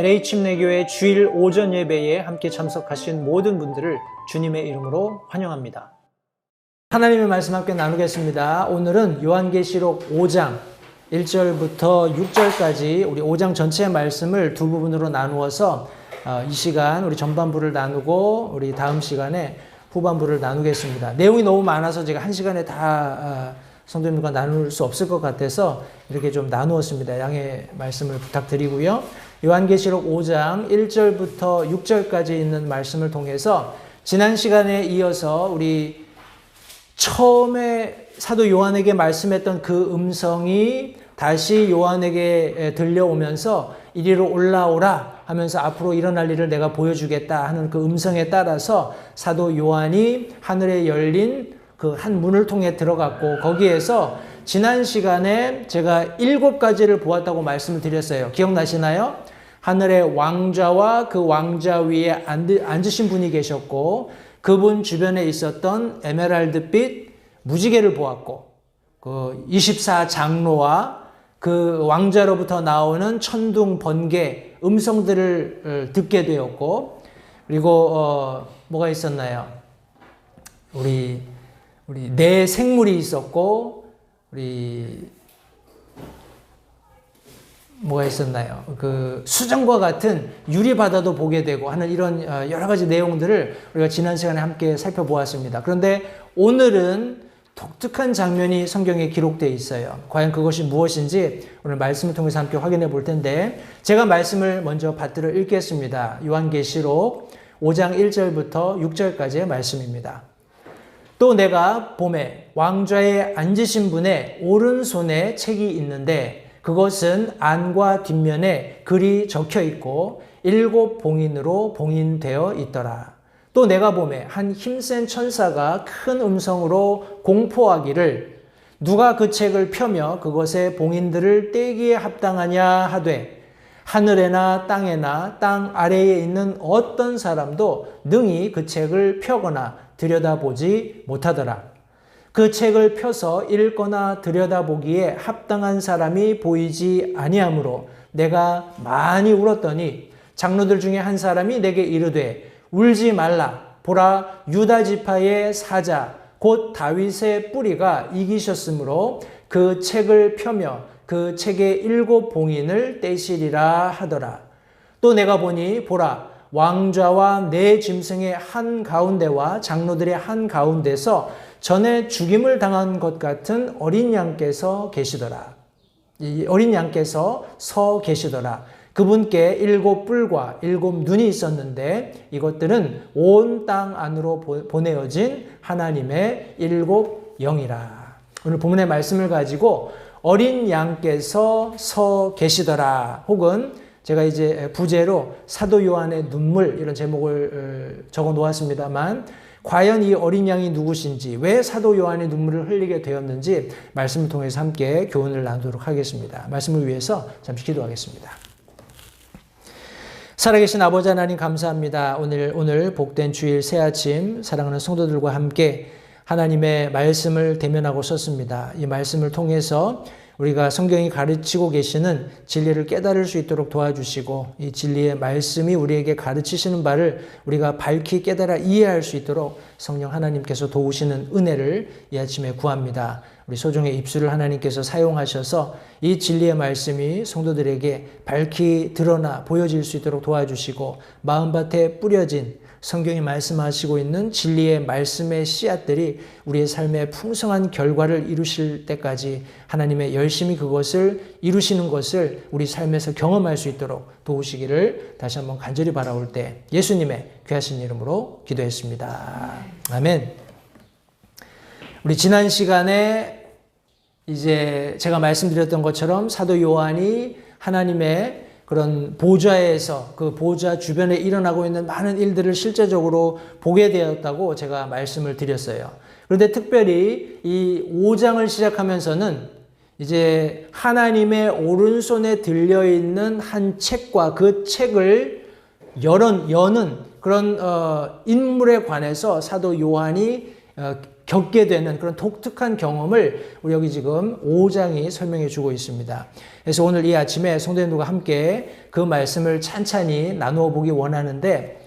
LA 침례교회 주일 오전 예배에 함께 참석하신 모든 분들을 주님의 이름으로 환영합니다. 하나님의 말씀 함께 나누겠습니다. 오늘은 요한계시록 5장 1절부터 6절까지 우리 5장 전체의 말씀을 두 부분으로 나누어서 이 시간 우리 전반부를 나누고 우리 다음 시간에 후반부를 나누겠습니다. 내용이 너무 많아서 제가 한 시간에 다 성도님과 나눌 수 없을 것 같아서 이렇게 좀 나누었습니다. 양해 말씀을 부탁드리고요. 요한계시록 5장 1절부터 6절까지 있는 말씀을 통해서 지난 시간에 이어서 우리 처음에 사도 요한에게 말씀했던 그 음성이 다시 요한에게 들려오면서 이리로 올라오라 하면서 앞으로 일어날 일을 내가 보여주겠다 하는 그 음성에 따라서 사도 요한이 하늘에 열린 그 한 문을 통해 들어갔고, 거기에서 지난 시간에 제가 7가지를 보았다고 말씀을 드렸어요. 기억나시나요? 하늘의 왕좌와 그 왕좌 위에 앉으신 분이 계셨고, 그분 주변에 있었던 에메랄드빛 무지개를 보았고, 그 24장로와 그 왕자로부터 나오는 천둥, 번개, 음성들을 듣게 되었고, 그리고 뭐가 있었나요? 우리 네 생물이 있었고, 우리 뭐가 있었나요? 그 수정과 같은 유리바다도 보게 되고 하는 이런 여러 가지 내용들을 우리가 지난 시간에 함께 살펴보았습니다. 그런데 오늘은 독특한 장면이 성경에 기록되어 있어요. 과연 그것이 무엇인지 오늘 말씀을 통해서 함께 확인해 볼 텐데, 제가 말씀을 먼저 받들어 읽겠습니다. 요한계시록 5장 1절부터 6절까지의 말씀입니다. 또 내가 보매 왕좌에 앉으신 분의 오른손에 책이 있는데 그것은 안과 뒷면에 글이 적혀 있고 7 봉인으로 봉인되어 있더라. 또 내가 보매 한 힘센 천사가 큰 음성으로 공포하기를 누가 그 책을 펴며 그것의 봉인들을 떼기에 합당하냐 하되 하늘에나 땅에나 땅 아래에 있는 어떤 사람도 능히 그 책을 펴거나 들여다보지 못하더라. 그 책을 펴서 읽거나 들여다보기에 합당한 사람이 보이지 아니하므로 내가 많이 울었더니 장로들 중에 한 사람이 내게 이르되 울지 말라. 보라, 유다 지파의 사자 곧 다윗의 뿌리가 이기셨으므로 그 책을 펴며 그 책의 7 봉인을 떼시리라 하더라. 또 내가 보니 보라, 왕좌와 네 짐승의 한 가운데와 장로들의 한 가운데서 전에 죽임을 당한 것 같은 어린 양께서 계시더라. 이 어린 양께서 서 계시더라. 그분께 7 뿔과 7 눈이 있었는데 이것들은 온 땅 안으로 보내어진 하나님의 7 영이라. 오늘 본문의 말씀을 가지고 어린 양께서 서 계시더라, 혹은 제가 이제 부제로 사도 요한의 눈물, 이런 제목을 적어 놓았습니다만, 과연 이 어린 양이 누구신지, 왜 사도 요한의 눈물을 흘리게 되었는지 말씀을 통해서 함께 교훈을 나누도록 하겠습니다. 말씀을 위해서 잠시 기도하겠습니다. 살아계신 아버지 하나님, 감사합니다. 오늘 복된 주일 새 아침 사랑하는 성도들과 함께 하나님의 말씀을 대면하고 섰습니다. 이 말씀을 통해서 우리가 성경이 가르치고 계시는 진리를 깨달을 수 있도록 도와주시고, 이 진리의 말씀이 우리에게 가르치시는 바를 우리가 밝히 깨달아 이해할 수 있도록 성령 하나님께서 도우시는 은혜를 이 아침에 구합니다. 우리 소중의 입술을 하나님께서 사용하셔서 이 진리의 말씀이 성도들에게 밝히 드러나 보여질 수 있도록 도와주시고, 마음밭에 뿌려진 성경이 말씀하시고 있는 진리의 말씀의 씨앗들이 우리의 삶에 풍성한 결과를 이루실 때까지 하나님의 열심히 그것을 이루시는 것을 우리 삶에서 경험할 수 있도록 도우시기를 다시 한번 간절히 바라올 때 예수님의 귀하신 이름으로 기도했습니다. 아멘. 우리 지난 시간에 이제 제가 말씀드렸던 것처럼 사도 요한이 하나님의 그런 보좌에서 그 보좌 주변에 일어나고 있는 많은 일들을 실제적으로 보게 되었다고 제가 말씀을 드렸어요. 그런데 특별히 이 5장을 시작하면서는 이제 하나님의 오른손에 들려있는 한 책과 그 책을 여는 그런 인물에 관해서 사도 요한이 겪게 되는 그런 독특한 경험을 우리 여기 지금 5장이 설명해 주고 있습니다. 그래서 오늘 이 아침에 성도님들과 함께 그 말씀을 찬찬히 나누어 보기 원하는데,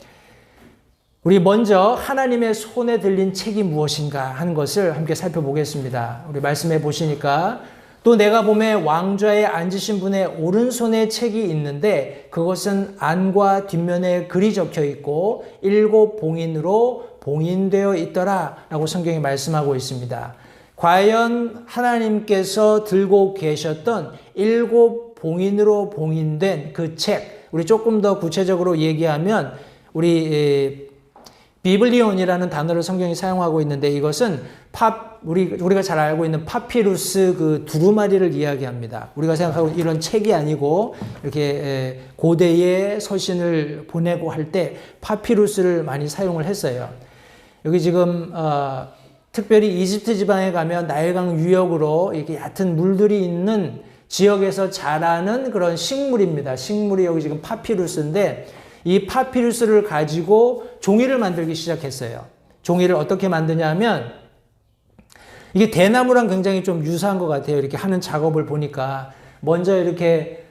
우리 먼저 하나님의 손에 들린 책이 무엇인가 하는 것을 함께 살펴보겠습니다. 우리 말씀해 보시니까, 또 내가 보매 왕좌에 앉으신 분의 오른손에 책이 있는데 그것은 안과 뒷면에 글이 적혀 있고 7 봉인으로 봉인되어 있더라 라고 성경이 말씀하고 있습니다. 과연 하나님께서 들고 계셨던 7 봉인으로 봉인된 그 책, 우리 조금 더 구체적으로 얘기하면 우리 비블리온이라는 단어를 성경이 사용하고 있는데, 이것은 우리가 잘 알고 있는 파피루스 그 두루마리를 이야기합니다. 우리가 생각하고 이런 책이 아니고 이렇게 고대의 서신을 보내고 할 때 파피루스를 많이 사용을 했어요. 여기 지금 특별히 이집트 지방에 가면 나일강 유역으로 이렇게 얕은 물들이 있는 지역에서 자라는 그런 식물입니다. 식물이 여기 지금 파피루스인데, 이 파피루스를 가지고 종이를 만들기 시작했어요. 종이를 어떻게 만드냐 하면, 이게 대나무랑 굉장히 좀 유사한 것 같아요. 이렇게 하는 작업을 보니까 먼저 이렇게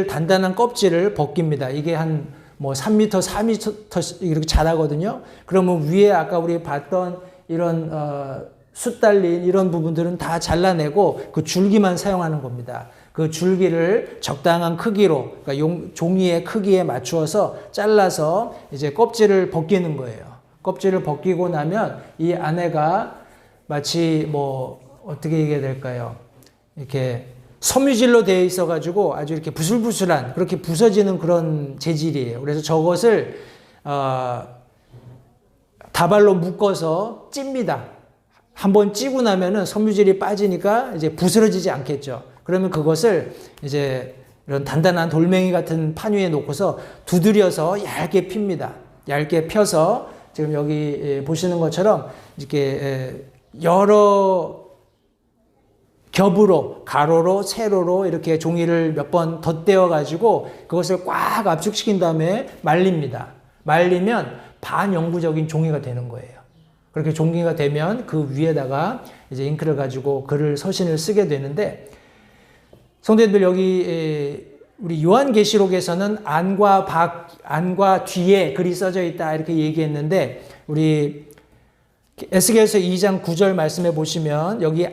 단단한 껍질을 벗깁니다. 이게 한 3m, 4m 이렇게 자라거든요. 그러면 위에 아까 우리 봤던 이런 숯 달린 이런 부분들은 다 잘라내고 그 줄기만 사용하는 겁니다. 그 줄기를 적당한 크기로, 그러니까 종이의 크기에 맞추어서 잘라서 이제 껍질을 벗기는 거예요. 껍질을 벗기고 나면 이 안에가 마치 어떻게 얘기해야 될까요? 이렇게 섬유질로 되어 있어가지고 아주 이렇게 부슬부슬한, 그렇게 부서지는 그런 재질이에요. 그래서 저것을 다발로 묶어서 찝니다. 한번 찌고 나면은 섬유질이 빠지니까 이제 부스러지지 않겠죠. 그러면 그것을 이제 이런 단단한 돌멩이 같은 판 위에 놓고서 두드려서 얇게 핍니다. 얇게 펴서 지금 여기 보시는 것처럼 이렇게 여러 겹으로, 가로로, 세로로 이렇게 종이를 몇 번 덧대어 가지고 그것을 꽉 압축시킨 다음에 말립니다. 말리면 반영구적인 종이가 되는 거예요. 그렇게 종이가 되면 그 위에다가 이제 잉크를 가지고 서신을 쓰게 되는데, 성도님들 여기 우리 요한계시록에서는 안과 뒤에 글이 써져 있다 이렇게 얘기했는데, 우리 에스겔서 2장 9절 말씀해 보시면 여기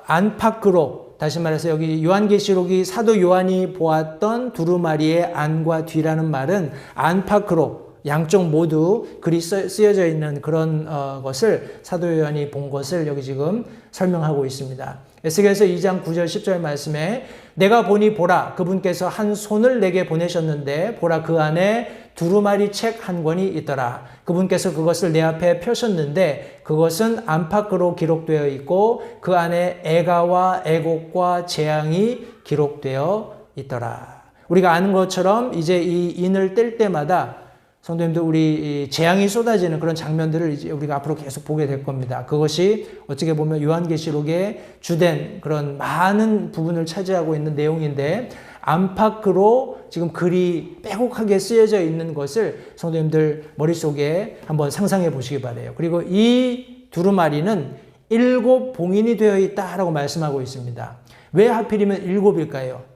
안팎으로, 다시 말해서 여기 요한계시록이 사도 요한이 보았던 두루마리의 안과 뒤라는 말은 안팎으로, 양쪽 모두 글이 쓰여져 있는 그런 것을 사도 요한이 본 것을 여기 지금 설명하고 있습니다. 에스겔서 2장 9절 10절 말씀에 내가 보니 보라 그분께서 한 손을 내게 보내셨는데 보라 그 안에 두루마리 책 한 권이 있더라. 그분께서 그것을 내 앞에 펴셨는데 그것은 안팎으로 기록되어 있고 그 안에 애가와 애곡과 재앙이 기록되어 있더라. 우리가 아는 것처럼 이제 이 인을 뗄 때마다 성도님들 우리 재앙이 쏟아지는 그런 장면들을 이제 우리가 앞으로 계속 보게 될 겁니다. 그것이 어떻게 보면 요한계시록의 주된 그런 많은 부분을 차지하고 있는 내용인데, 안팎으로 지금 글이 빼곡하게 쓰여져 있는 것을 성도님들 머릿속에 한번 상상해 보시기 바라요. 그리고 이 두루마리는 7 봉인이 되어 있다라고 말씀하고 있습니다. 왜 하필이면 7일까요?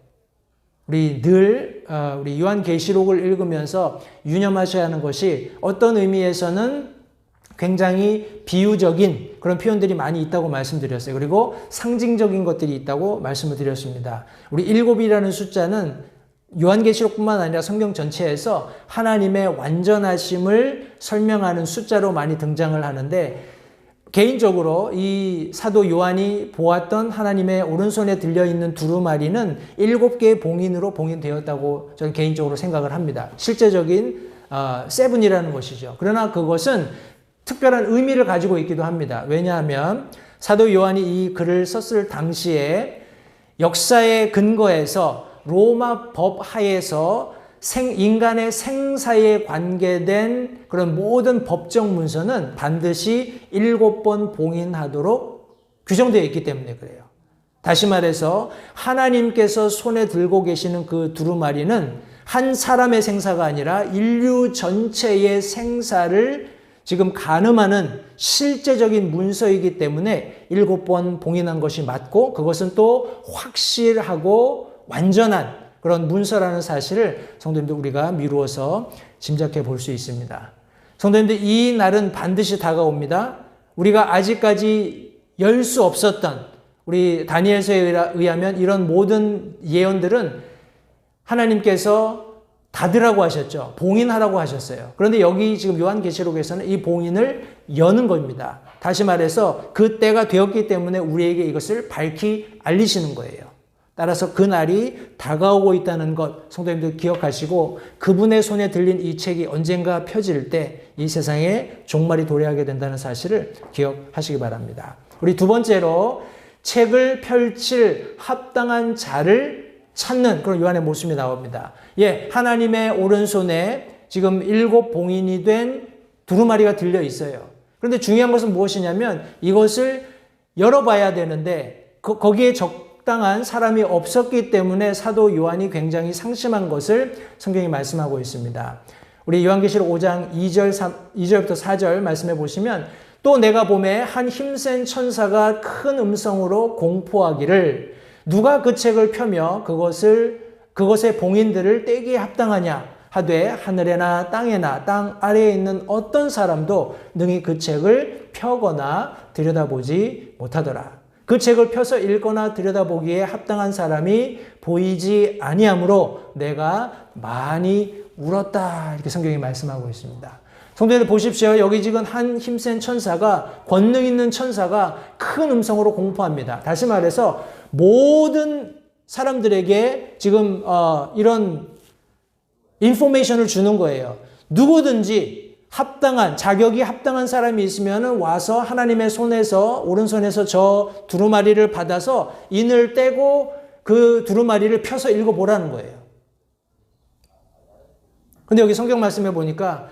우리 늘 우리 요한계시록을 읽으면서 유념하셔야 하는 것이 어떤 의미에서는 굉장히 비유적인 그런 표현들이 많이 있다고 말씀드렸어요. 그리고 상징적인 것들이 있다고 말씀을 드렸습니다. 우리 7이라는 숫자는 요한계시록뿐만 아니라 성경 전체에서 하나님의 완전하심을 설명하는 숫자로 많이 등장을 하는데, 개인적으로 이 사도 요한이 보았던 하나님의 오른손에 들려있는 두루마리는 7개의 봉인으로 봉인되었다고 저는 개인적으로 생각을 합니다. 실제적인 세븐이라는 것이죠. 그러나 그것은 특별한 의미를 가지고 있기도 합니다. 왜냐하면 사도 요한이 이 글을 썼을 당시에 역사의 근거에서 로마 법 하에서 인간의 생사에 관계된 그런 모든 법적 문서는 반드시 7번 봉인하도록 규정되어 있기 때문에 그래요. 다시 말해서 하나님께서 손에 들고 계시는 그 두루마리는 한 사람의 생사가 아니라 인류 전체의 생사를 지금 간음하는 실제적인 문서이기 때문에 7번 봉인한 것이 맞고 그것은 또 확실하고 완전한 그런 문서라는 사실을 성도님들 우리가 미루어서 짐작해 볼 수 있습니다. 성도님들 이 날은 반드시 다가옵니다. 우리가 아직까지 열 수 없었던 우리 다니엘서에 의하면 이런 모든 예언들은 하나님께서 닫으라고 하셨죠. 봉인하라고 하셨어요. 그런데 여기 지금 요한계시록에서는 이 봉인을 여는 겁니다. 다시 말해서 그 때가 되었기 때문에 우리에게 이것을 밝히 알리시는 거예요. 따라서 그 날이 다가오고 있다는 것 성도님들 기억하시고 그분의 손에 들린 이 책이 언젠가 펴질 때 이 세상에 종말이 도래하게 된다는 사실을 기억하시기 바랍니다. 우리 두 번째로 책을 펼칠 합당한 자를 찾는 그런 요한의 모습이 나옵니다. 하나님의 오른손에 지금 7 봉인이 된 두루마리가 들려 있어요. 그런데 중요한 것은 무엇이냐면 이것을 열어봐야 되는데 거기에 적당한 사람이 없었기 때문에 사도 요한이 굉장히 상심한 것을 성경이 말씀하고 있습니다. 우리 요한계시록 5장 2절부터 4절 말씀해 보시면 또 내가 보매 한 힘센 천사가 큰 음성으로 공포하기를 누가 그 책을 펴며 그것의 봉인들을 떼기에 합당하냐 하되 하늘에나 땅에나 땅 아래에 있는 어떤 사람도 능히 그 책을 펴거나 들여다보지 못하더라. 그 책을 펴서 읽거나 들여다보기에 합당한 사람이 보이지 아니하므로 내가 많이 울었다. 이렇게 성경이 말씀하고 있습니다. 성도님들 보십시오. 여기 지금 한 힘센 천사가 권능 있는 천사가 큰 음성으로 공포합니다. 다시 말해서 모든 사람들에게 지금 이런 인포메이션을 주는 거예요. 누구든지 자격이 합당한 사람이 있으면 와서 하나님의 손에서 오른손에서 저 두루마리를 받아서 인을 떼고 그 두루마리를 펴서 읽어보라는 거예요. 근데 여기 성경 말씀에 보니까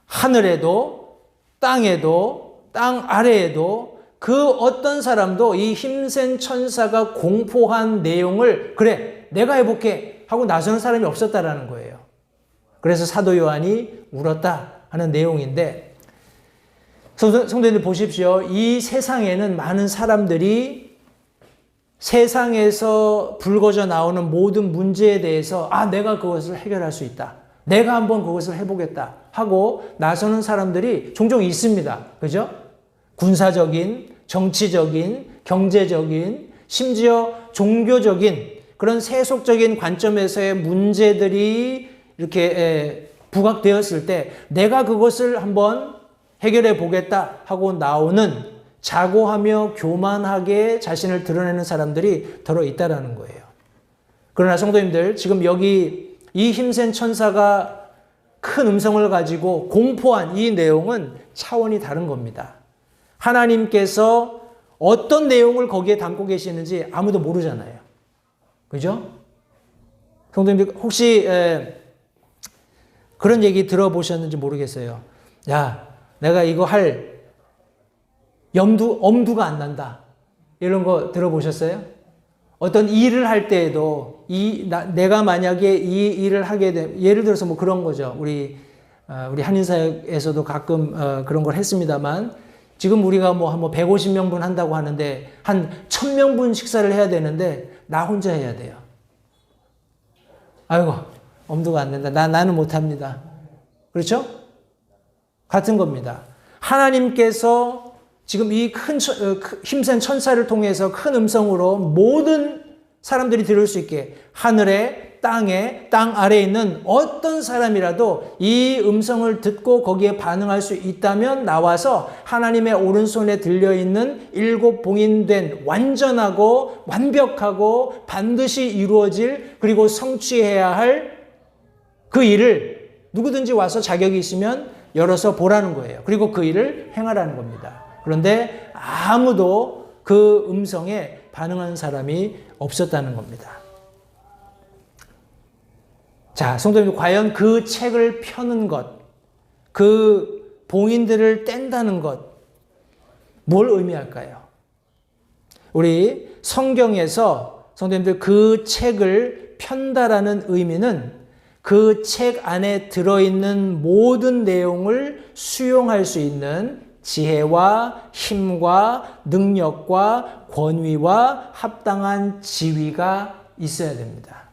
하늘에도 땅에도 땅 아래에도 그 어떤 사람도 이 힘센 천사가 공포한 내용을 그래 내가 해볼게 하고 나서는 사람이 없었다라는 거예요. 그래서 사도 요한이 울었다 하는 내용인데 성도님들 보십시오. 이 세상에는 많은 사람들이 세상에서 불거져 나오는 모든 문제에 대해서 내가 그것을 해결할 수 있다. 내가 한번 그것을 해보겠다 하고 나서는 사람들이 종종 있습니다. 그죠? 군사적인, 정치적인, 경제적인, 심지어 종교적인 그런 세속적인 관점에서의 문제들이 이렇게 부각되었을 때 내가 그것을 한번 해결해 보겠다 하고 나오는 자고하며 교만하게 자신을 드러내는 사람들이 더러 있다라는 거예요. 그러나 성도님들 지금 여기 이 힘센 천사가 큰 음성을 가지고 공포한 이 내용은 차원이 다른 겁니다. 하나님께서 어떤 내용을 거기에 담고 계시는지 아무도 모르잖아요. 그죠? 성도님들 혹시 그런 얘기 들어보셨는지 모르겠어요. 야, 내가 이거 할 엄두가 안 난다. 이런 거 들어보셨어요? 어떤 일을 할 때에도 내가 만약에 이 일을 하게 되면 예를 들어서 뭐 그런 거죠. 우리 한인사역에서도 가끔 그런 걸 했습니다만 지금 우리가 뭐 한 150명분 한다고 하는데 한 1000명분 식사를 해야 되는데 나 혼자 해야 돼요. 아이고 엄두가 안 된다. 나는 못합니다. 그렇죠? 같은 겁니다. 하나님께서 지금 이 힘센 천사를 통해서 큰 음성으로 모든 사람들이 들을 수 있게 하늘에 땅에 땅 아래에 있는 어떤 사람이라도 이 음성을 듣고 거기에 반응할 수 있다면 나와서 하나님의 오른손에 들려있는 7 봉인된 완전하고 완벽하고 반드시 이루어질 그리고 성취해야 할 그 일을 누구든지 와서 자격이 있으면 열어서 보라는 거예요. 그리고 그 일을 행하라는 겁니다. 그런데 아무도 그 음성에 반응하는 사람이 없었다는 겁니다. 자, 성도님, 과연 그 책을 펴는 것, 그 봉인들을 뗀다는 것, 뭘 의미할까요? 우리 성경에서 성도님들 그 책을 편다라는 의미는 그 책 안에 들어있는 모든 내용을 수용할 수 있는 지혜와 힘과 능력과 권위와 합당한 지위가 있어야 됩니다.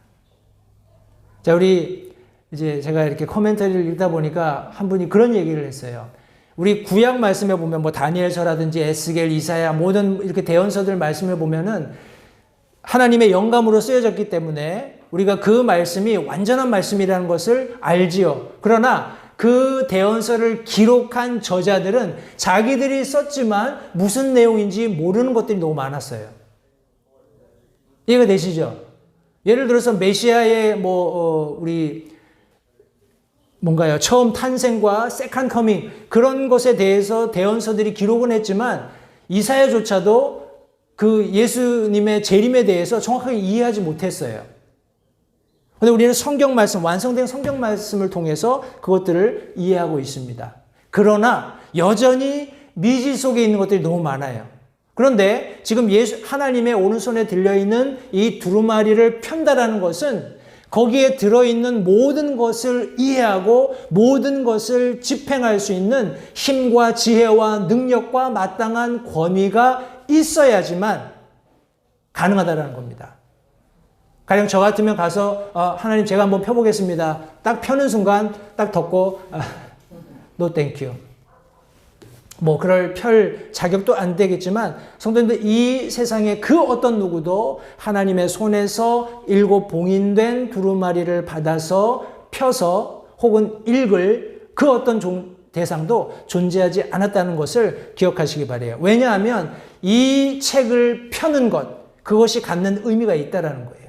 자, 우리 이제 제가 이렇게 코멘터리를 읽다 보니까 한 분이 그런 얘기를 했어요. 우리 구약 말씀에 보면 뭐 다니엘서라든지 에스겔, 이사야 모든 이렇게 대언서들 말씀을 보면은 하나님의 영감으로 쓰여졌기 때문에 우리가 그 말씀이 완전한 말씀이라는 것을 알지요. 그러나 그 대언서를 기록한 저자들은 자기들이 썼지만 무슨 내용인지 모르는 것들이 너무 많았어요. 이해가 되시죠? 예를 들어서 메시아의 우리 뭔가요? 처음 탄생과 세컨 커밍 그런 것에 대해서 대언서들이 기록은 했지만 이사야조차도 그 예수님의 재림에 대해서 정확하게 이해하지 못했어요. 그런데 우리는 성경 말씀, 완성된 성경 말씀을 통해서 그것들을 이해하고 있습니다. 그러나 여전히 미지 속에 있는 것들이 너무 많아요. 그런데 지금 하나님의 오른손에 들려있는 이 두루마리를 편다라는 것은 거기에 들어있는 모든 것을 이해하고 모든 것을 집행할 수 있는 힘과 지혜와 능력과 마땅한 권위가 있어야지만 가능하다는 겁니다. 가령 저 같으면 가서 하나님 제가 한번 펴보겠습니다. 딱 펴는 순간 딱 덮고 no thank you. 그럴 펼 자격도 안 되겠지만 성도님들 이 세상에 그 어떤 누구도 하나님의 손에서 7 봉인된 두루마리를 받아서 펴서 혹은 읽을 그 어떤 대상도 존재하지 않았다는 것을 기억하시기 바라요. 왜냐하면 이 책을 펴는 것 그것이 갖는 의미가 있다는 거예요.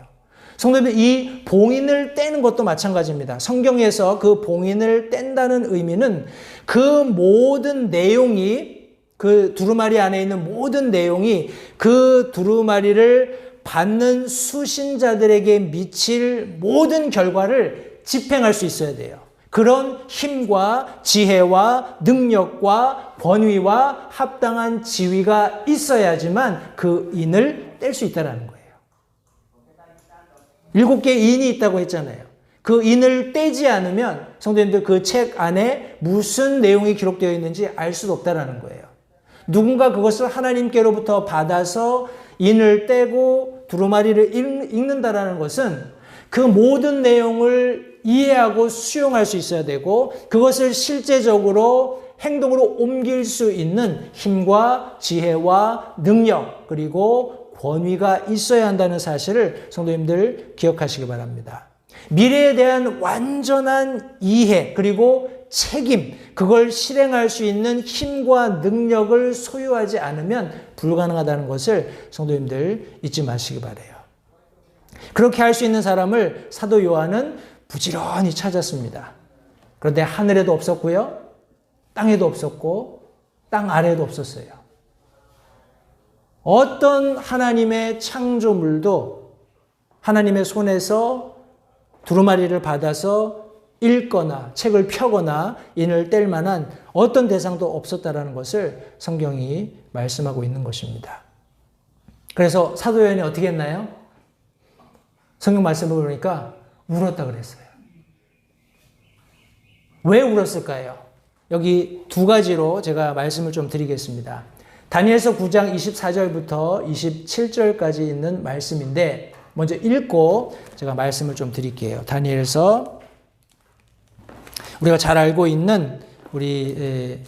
성도님들 이 봉인을 떼는 것도 마찬가지입니다. 성경에서 그 봉인을 뗀다는 의미는 그 모든 내용이 그 두루마리 안에 있는 모든 내용이 그 두루마리를 받는 수신자들에게 미칠 모든 결과를 집행할 수 있어야 돼요. 그런 힘과 지혜와 능력과 권위와 합당한 지위가 있어야지만 그 인을 뗄 수 있다는 거예요. 7개의 인이 있다고 했잖아요. 그 인을 떼지 않으면 성도님들 그 책 안에 무슨 내용이 기록되어 있는지 알 수도 없다는 거예요. 누군가 그것을 하나님께로부터 받아서 인을 떼고 두루마리를 읽는다라는 것은 그 모든 내용을 이해하고 수용할 수 있어야 되고 그것을 실제적으로 행동으로 옮길 수 있는 힘과 지혜와 능력 그리고 권위가 있어야 한다는 사실을 성도님들 기억하시기 바랍니다. 미래에 대한 완전한 이해 그리고 책임 그걸 실행할 수 있는 힘과 능력을 소유하지 않으면 불가능하다는 것을 성도님들 잊지 마시기 바라요. 그렇게 할 수 있는 사람을 사도 요한은 부지런히 찾았습니다. 그런데 하늘에도 없었고요. 땅에도 없었고 땅 아래에도 없었어요. 어떤 하나님의 창조물도 하나님의 손에서 두루마리를 받아서 읽거나 책을 펴거나 인을 뗄 만한 어떤 대상도 없었다라는 것을 성경이 말씀하고 있는 것입니다. 그래서 사도 요한이 어떻게 했나요? 성경 말씀을 보니까 울었다 그랬어요. 왜 울었을까요? 여기 2가지로 제가 말씀을 좀 드리겠습니다. 다니엘서 9장 24절부터 27절까지 있는 말씀인데 먼저 읽고 제가 말씀을 좀 드릴게요. 다니엘서 우리가 잘 알고 있는 우리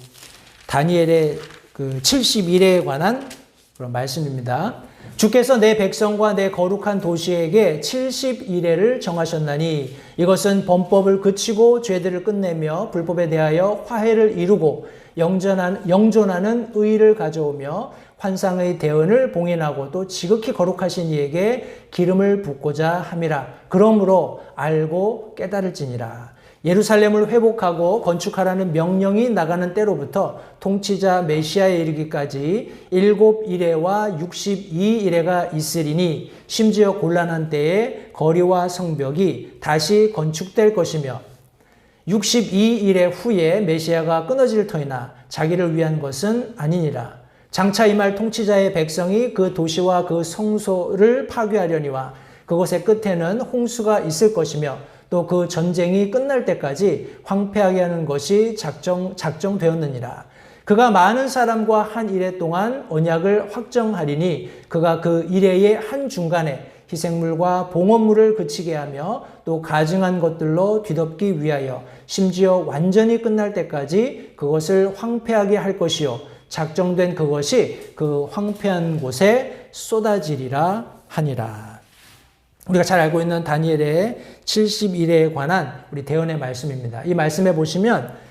다니엘의 그 70일에 관한 그런 말씀입니다. 주께서 내 백성과 내 거룩한 도시에게 70일을 정하셨나니 이것은 범법을 그치고 죄들을 끝내며 불법에 대하여 화해를 이루고 영존하는 의를 가져오며 환상의 대언을 봉인하고 또 지극히 거룩하신 이에게 기름을 붓고자 함이라. 그러므로 알고 깨달을지니라. 예루살렘을 회복하고 건축하라는 명령이 나가는 때로부터 통치자 메시아에 이르기까지 7일에와 62일에가 있으리니 심지어 곤란한 때에 거리와 성벽이 다시 건축될 것이며 62일의 후에 메시아가 끊어질 터이나 자기를 위한 것은 아니니라. 장차 임할 통치자의 백성이 그 도시와 그 성소를 파괴하려니와 그것의 끝에는 홍수가 있을 것이며 또 그 전쟁이 끝날 때까지 황폐하게 하는 것이 작정되었느니라. 그가 많은 사람과 한 이레 동안 언약을 확정하리니 그가 그 이레의 한 중간에 희생물과 봉헌물을 그치게 하며 또 가증한 것들로 뒤덮기 위하여 심지어 완전히 끝날 때까지 그것을 황폐하게 할 것이요 작정된 그것이 그 황폐한 곳에 쏟아지리라 하니라. 우리가 잘 알고 있는 다니엘의 71회에 관한 우리 대언의 말씀입니다. 이 말씀에 보시면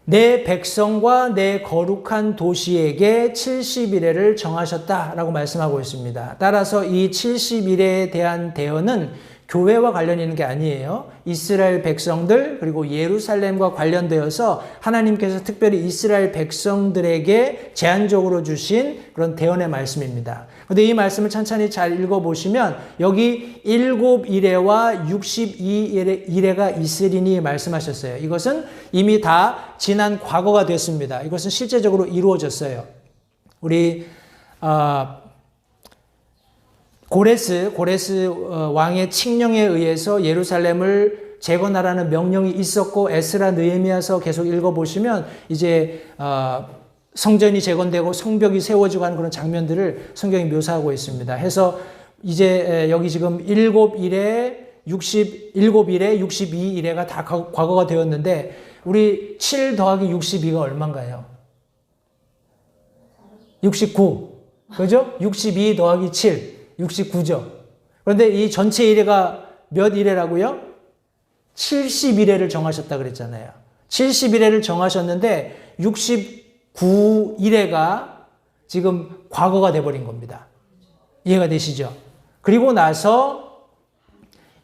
내 백성과 내 거룩한 도시에게 70일회를 정하셨다라고 말씀하고 있습니다. 따라서 이 70일회에 대한 대언은 교회와 관련이 있는 게 아니에요. 이스라엘 백성들 그리고 예루살렘과 관련되어서 하나님께서 특별히 이스라엘 백성들에게 제한적으로 주신 그런 대언의 말씀입니다. 그런데 이 말씀을 천천히 잘 읽어보시면 여기 7일회와 62일회가 있으리니 말씀하셨어요. 이것은 이미 다 지난 과거가 됐습니다. 이것은 실제적으로 이루어졌어요. 우리 고레스 왕의 칙령에 의해서 예루살렘을 재건하라는 명령이 있었고 에스라 느헤미야서 계속 읽어보시면 이제 성전이 재건되고 성벽이 세워지고 하는 그런 장면들을 성경이 묘사하고 있습니다. 해서 이제 여기 지금 7일에 62일회가 다 과거가 되었는데 우리 7 더하기 62가 얼마인가요? 69. 그죠? 62 더하기 7. 69죠. 그런데 이 전체 일회가 몇 일회라고요? 70일회를 정하셨다 그랬잖아요. 70일회를 정하셨는데 69일회가 지금 과거가 돼버린 겁니다. 이해가 되시죠? 그리고 나서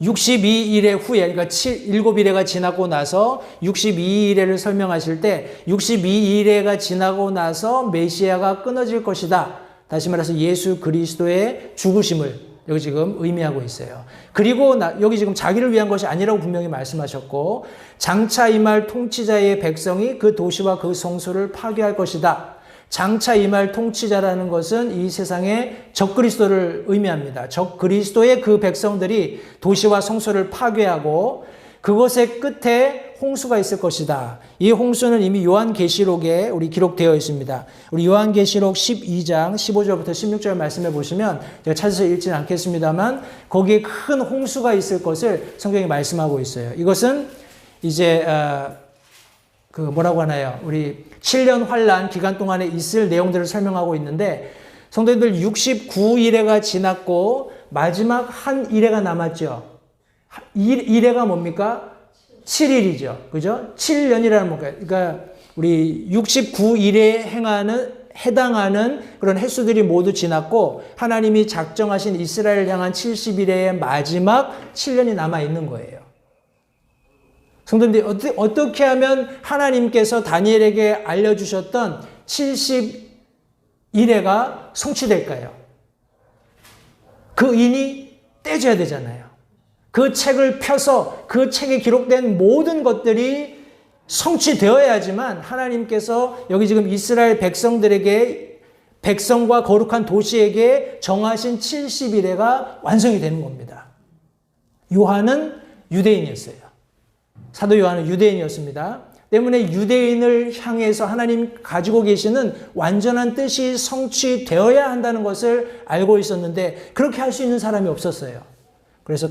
62일회 후에, 그러니까 7일회가 지나고 나서 62일회를 설명하실 때 62일회가 지나고 나서 메시아가 끊어질 것이다. 다시 말해서 예수 그리스도의 죽으심을 여기 지금 의미하고 있어요. 그리고 여기 지금 자기를 위한 것이 아니라고 분명히 말씀하셨고 장차 임할 통치자의 백성이 그 도시와 그 성소를 파괴할 것이다. 장차 임할 통치자라는 것은 이 세상의 적그리스도를 의미합니다. 적그리스도의 그 백성들이 도시와 성소를 파괴하고 그것의 끝에 홍수가 있을 것이다. 이 홍수는 이미 요한계시록에 우리 기록되어 있습니다. 우리 요한계시록 12장 15절부터 16절 말씀해 보시면 제가 찾아서 읽지는 않겠습니다만 거기에 큰 홍수가 있을 것을 성경이 말씀하고 있어요. 이것은 이제 그 뭐라고 하나요? 우리 7년 환란 기간 동안에 있을 내용들을 설명하고 있는데 성도님들 69일회가 지났고 마지막 한 일회가 남았죠. 일회가 뭡니까? 7일이죠. 그죠? 7년이라는 뭔가요? 그러니까 우리 69일에 해당하는 그런 횟수들이 모두 지났고 하나님이 작정하신 이스라엘 향한 70일의 마지막 7년이 남아 있는 거예요. 성도님들 어떻게 하면 하나님께서 다니엘에게 알려주셨던 70일회가 성취될까요? 그 인이 떼줘야 되잖아요. 그 책을 펴서 그 책에 기록된 모든 것들이 성취되어야지만 하나님께서 여기 지금 이스라엘 백성들에게 백성과 거룩한 도시에게 정하신 70일회가 완성이 되는 겁니다. 요한은 유대인이었어요. 사도 요한은 유대인이었습니다. 때문에 유대인을 향해서 하나님 가지고 계시는 완전한 뜻이 성취되어야 한다는 것을 알고 있었는데 그렇게 할 수 있는 사람이 없었어요. 그래서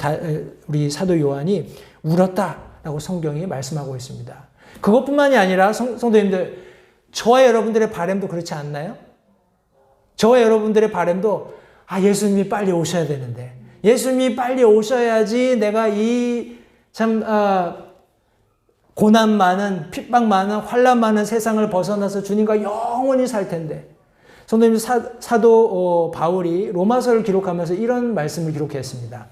우리 사도 요한이 울었다라고 성경이 말씀하고 있습니다. 그것뿐만이 아니라 성도님들 저와 여러분들의 바람도 그렇지 않나요? 저와 여러분들의 바람도 예수님이 빨리 오셔야 되는데 예수님이 빨리 오셔야지 내가 이 참 고난 많은 핍박 많은 환난 많은 세상을 벗어나서 주님과 영원히 살 텐데 성도님 사도 바울이 로마서를 기록하면서 이런 말씀을 기록했습니다.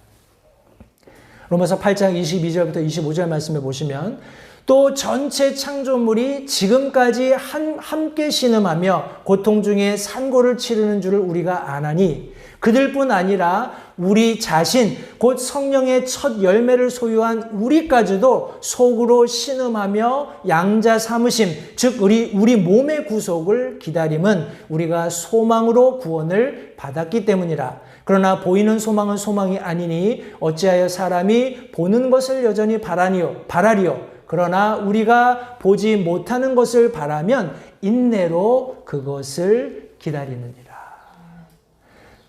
로마서 8장 22절부터 25절 말씀에 보시면 또 전체 창조물이 지금까지 함께 신음하며 고통 중에 산고를 치르는 줄을 우리가 아나니 그들뿐 아니라 우리 자신 곧 성령의 첫 열매를 소유한 우리까지도 속으로 신음하며 양자 삼으심 즉 우리 몸의 구속을 기다림은 우리가 소망으로 구원을 받았기 때문이라. 그러나 보이는 소망은 소망이 아니니 어찌하여 사람이 보는 것을 여전히 바라리요. 그러나 우리가 보지 못하는 것을 바라면 인내로 그것을 기다리느니라.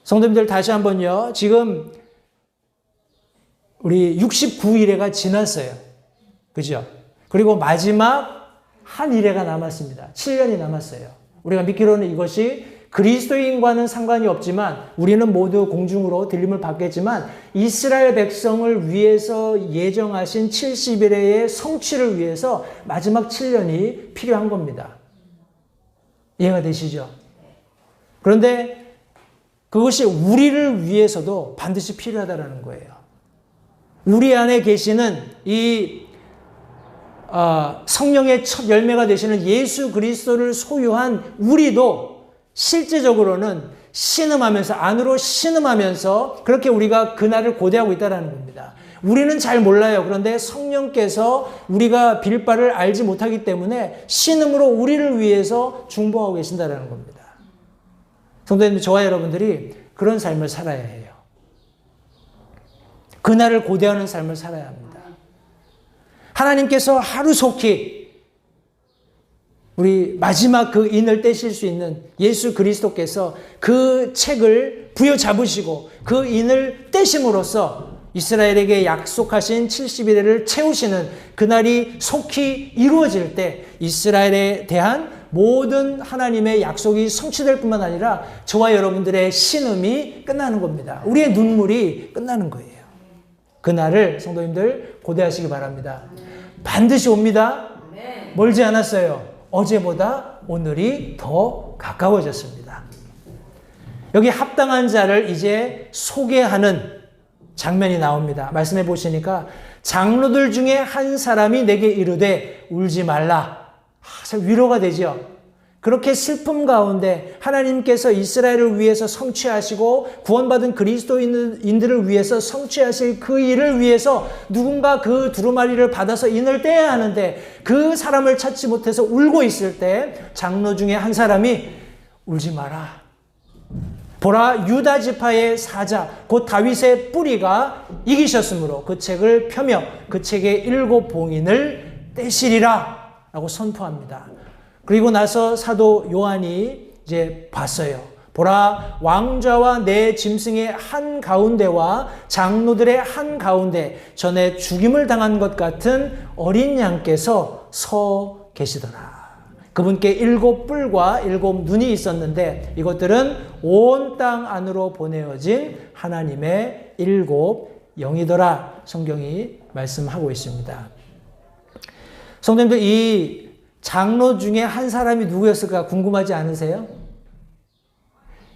성도님들 다시 한번요. 지금 우리 69일회가 지났어요. 그죠? 그리고 마지막 한 일회가 남았습니다. 7년이 남았어요. 우리가 믿기로는 이것이 그리스도인과는 상관이 없지만 우리는 모두 공중으로 들림을 받겠지만 이스라엘 백성을 위해서 예정하신 70일의 성취를 위해서 마지막 7년이 필요한 겁니다. 이해가 되시죠? 그런데 그것이 우리를 위해서도 반드시 필요하다는 거예요. 우리 안에 계시는 이 성령의 첫 열매가 되시는 예수 그리스도를 소유한 우리도 실제적으로는 안으로 신음하면서 그렇게 우리가 그날을 고대하고 있다는 겁니다. 우리는 잘 몰라요. 그런데 성령께서 우리가 빌 바를 알지 못하기 때문에 신음으로 우리를 위해서 중보하고 계신다는 겁니다. 성도님들, 저와 여러분들이 그런 삶을 살아야 해요. 그날을 고대하는 삶을 살아야 합니다. 하나님께서 하루속히 우리 마지막 그 인을 떼실 수 있는 예수 그리스도께서 그 책을 부여잡으시고 그 인을 떼심으로써 이스라엘에게 약속하신 70일을 채우시는 그날이 속히 이루어질 때 이스라엘에 대한 모든 하나님의 약속이 성취될 뿐만 아니라 저와 여러분들의 신음이 끝나는 겁니다. 우리의 눈물이 끝나는 거예요. 그날을 성도님들 고대하시기 바랍니다. 반드시 옵니다. 멀지 않았어요. 어제보다 오늘이 더 가까워졌습니다. 여기 합당한 자를 이제 소개하는 장면이 나옵니다. 말씀해 보시니까 장로들 중에 한 사람이 내게 이르되 울지 말라. 위로가 되죠. 그렇게 슬픔 가운데 하나님께서 이스라엘을 위해서 성취하시고 구원받은 그리스도인들을 위해서 성취하실 그 일을 위해서 누군가 그 두루마리를 받아서 인을 떼야 하는데 그 사람을 찾지 못해서 울고 있을 때 장로 중에 한 사람이 울지 마라. 보라, 유다 지파의 사자 곧 다윗의 뿌리가 이기셨으므로 그 책을 펴며 그 책의 7 봉인을 떼시리라 라고 선포합니다. 그리고 나서 사도 요한이 이제 봤어요. 보라, 왕좌와 내 짐승의 한 가운데와 장로들의 한 가운데 전에 죽임을 당한 것 같은 어린 양께서 서 계시더라. 그분께 7 뿔과 7 눈이 있었는데 이것들은 온 땅 안으로 보내어진 하나님의 7 영이더라. 성경이 말씀하고 있습니다. 성도님들, 이 장로 중에 한 사람이 누구였을까 궁금하지 않으세요?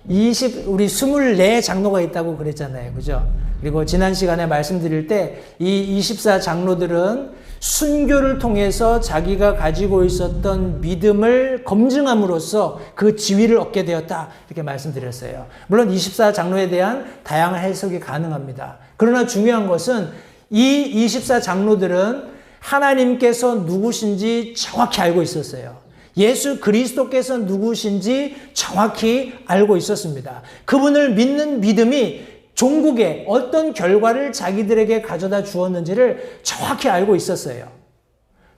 우리 24 장로가 있다고 그랬잖아요. 그죠? 그리고 지난 시간에 말씀드릴 때 이 24 장로들은 순교를 통해서 자기가 가지고 있었던 믿음을 검증함으로써 그 지위를 얻게 되었다. 이렇게 말씀드렸어요. 물론 24 장로에 대한 다양한 해석이 가능합니다. 그러나 중요한 것은 이 24 장로들은 하나님께서 누구신지 정확히 알고 있었어요. 예수 그리스도께서 누구신지 정확히 알고 있었습니다. 그분을 믿는 믿음이 종국에 어떤 결과를 자기들에게 가져다 주었는지를 정확히 알고 있었어요.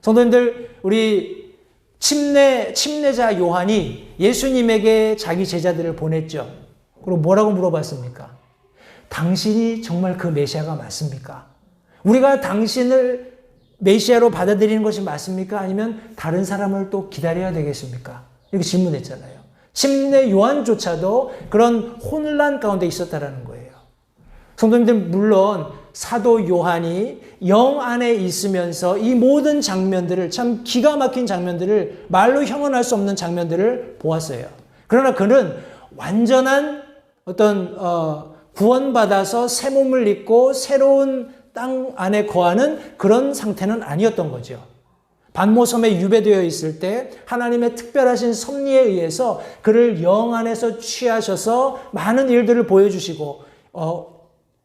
성도님들, 우리 침례자 요한이 예수님에게 자기 제자들을 보냈죠. 그리고 뭐라고 물어봤습니까? 당신이 정말 그 메시아가 맞습니까? 우리가 당신을 메시아로 받아들이는 것이 맞습니까? 아니면 다른 사람을 또 기다려야 되겠습니까? 이렇게 질문했잖아요. 침례 요한조차도 그런 혼란 가운데 있었다라는 거예요. 성도님들, 물론 사도 요한이 영 안에 있으면서 이 모든 장면들을, 참 기가 막힌 장면들을, 말로 형언할 수 없는 장면들을 보았어요. 그러나 그는 완전한 어떤 구원받아서 새 몸을 입고 새로운 땅 안에 거하는 그런 상태는 아니었던 거죠. 반모섬에 유배되어 있을 때 하나님의 특별하신 섭리에 의해서 그를 영 안에서 취하셔서 많은 일들을 보여주시고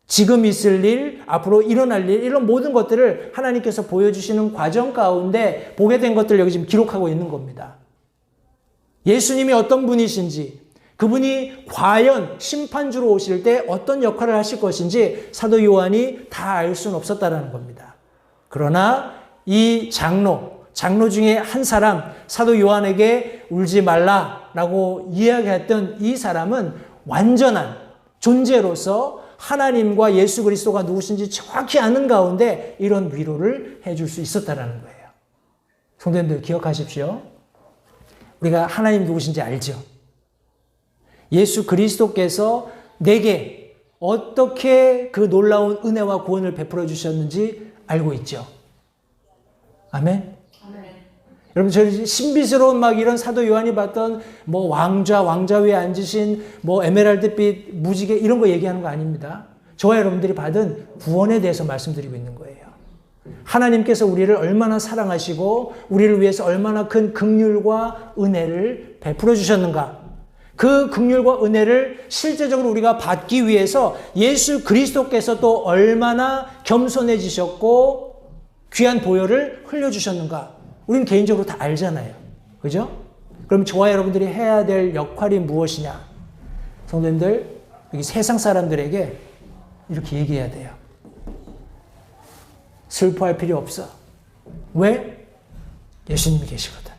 지금 있을 일, 앞으로 일어날 일, 이런 모든 것들을 하나님께서 보여주시는 과정 가운데 보게 된 것들을 여기 지금 기록하고 있는 겁니다. 예수님이 어떤 분이신지, 그분이 과연 심판주로 오실 때 어떤 역할을 하실 것인지 사도 요한이 다 알 수는 없었다라는 겁니다. 그러나 이 장로 중에 한 사람, 사도 요한에게 울지 말라라고 이야기했던 이 사람은 완전한 존재로서 하나님과 예수 그리스도가 누구신지 정확히 아는 가운데 이런 위로를 해줄 수 있었다라는 거예요. 성도님들 기억하십시오. 우리가 하나님 누구신지 알죠? 예수 그리스도께서 내게 어떻게 그 놀라운 은혜와 구원을 베풀어 주셨는지 알고 있죠? 아멘? 여러분, 저 신비스러운 막 이런 사도 요한이 봤던 뭐 왕자 위에 앉으신 뭐 에메랄드빛 무지개 이런 거 얘기하는 거 아닙니다. 저와 여러분들이 받은 구원에 대해서 말씀드리고 있는 거예요. 하나님께서 우리를 얼마나 사랑하시고 우리를 위해서 얼마나 큰 긍휼과 은혜를 베풀어 주셨는가. 그 긍휼과 은혜를 실제적으로 우리가 받기 위해서 예수 그리스도께서 또 얼마나 겸손해지셨고 귀한 보혈을 흘려주셨는가. 우리는 개인적으로 다 알잖아요. 그죠? 그럼 저와 여러분들이 해야 될 역할이 무엇이냐? 성도님들, 여기 세상 사람들에게 이렇게 얘기해야 돼요. 슬퍼할 필요 없어. 왜? 예수님이 계시거든.